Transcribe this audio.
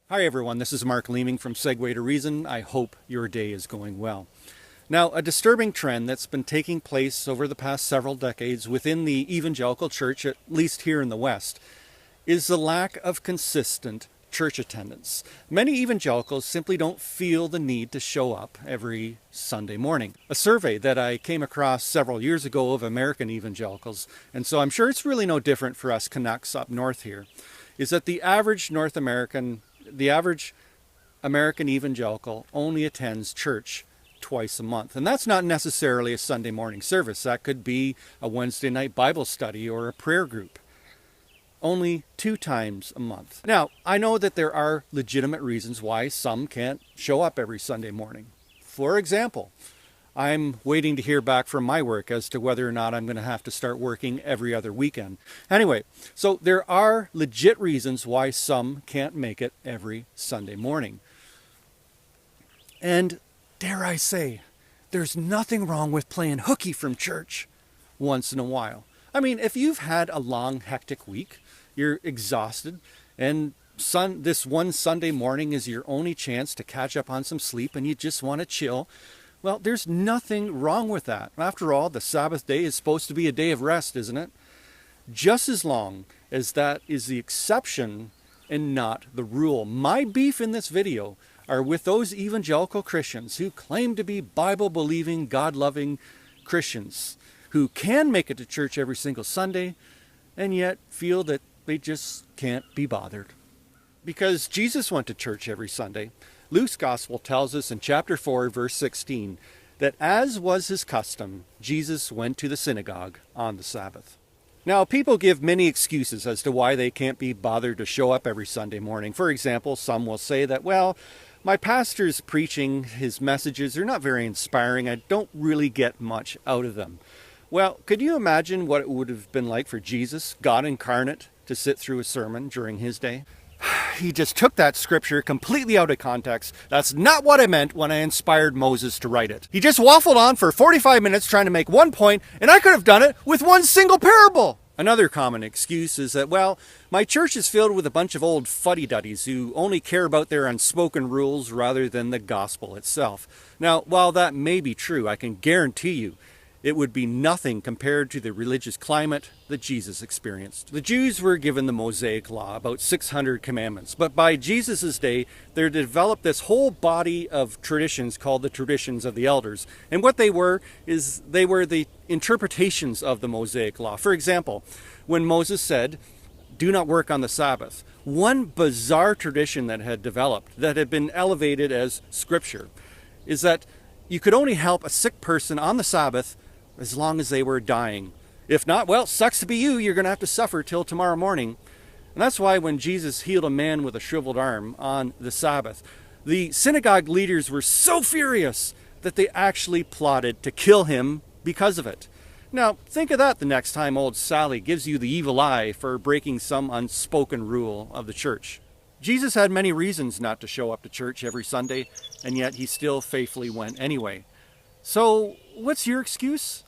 Hi everyone, this is Mark Leeming from Segue to Reason. I hope your day is going well. Now, a disturbing trend that's been taking place over the past several decades within the evangelical church, at least here in the West, is the lack of consistent church attendance. Many evangelicals simply don't feel the need to show up every Sunday morning. A survey that I came across several years ago of American evangelicals, and so I'm sure it's really no different for us Canucks up north here, is that the average American evangelical only attends church twice a month. And that's not necessarily a Sunday morning service. That could be a Wednesday night Bible study or a prayer group. Only 2 times a month. Now, I know that there are legitimate reasons why some can't show up every Sunday morning. For example, I'm waiting to hear back from my work as to whether or not I'm going to have to start working every other weekend. Anyway, so there are legit reasons why some can't make it every Sunday morning. And dare I say, there's nothing wrong with playing hooky from church once in a while. I mean, if you've had a long, hectic week, you're exhausted, and this one Sunday morning is your only chance to catch up on some sleep and you just want to chill, well, there's nothing wrong with that. After all, the Sabbath day is supposed to be a day of rest, isn't it? Just as long as that is the exception and not the rule. My beef in this video are with those evangelical Christians who claim to be Bible-believing, God-loving Christians who can make it to church every single Sunday and yet feel that they just can't be bothered. Because Jesus went to church every Sunday. Luke's gospel tells us in chapter 4, verse 16, that as was his custom, Jesus went to the synagogue on the Sabbath. Now, people give many excuses as to why they can't be bothered to show up every Sunday morning. For example, some will say that, well, my pastor's preaching, his messages are not very inspiring. I don't really get much out of them. Well, could you imagine what it would have been like for Jesus, God incarnate, to sit through a sermon during his day? He just took that scripture completely out of context. That's not what I meant when I inspired Moses to write it. He just waffled on for 45 minutes trying to make one point, and I could have done it with one single parable. Another common excuse is that, well, my church is filled with a bunch of old fuddy-duddies who only care about their unspoken rules rather than the gospel itself. Now, while that may be true, I can guarantee you it would be nothing compared to the religious climate that Jesus experienced. The Jews were given the Mosaic Law, about 600 commandments, but by Jesus' day, they developed this whole body of traditions called the traditions of the elders. And what they were is they were the interpretations of the Mosaic Law. For example, when Moses said, "Do not work on the Sabbath," one bizarre tradition that had developed, that had been elevated as scripture, is that you could only help a sick person on the Sabbath as long as they were dying. If not, well, sucks to be you. You're going to have to suffer till tomorrow morning. And that's why when Jesus healed a man with a shriveled arm on the Sabbath, the synagogue leaders were so furious that they actually plotted to kill him because of it. Now, think of that the next time old Sally gives you the evil eye for breaking some unspoken rule of the church. Jesus had many reasons not to show up to church every Sunday, and yet he still faithfully went anyway. So, what's your excuse?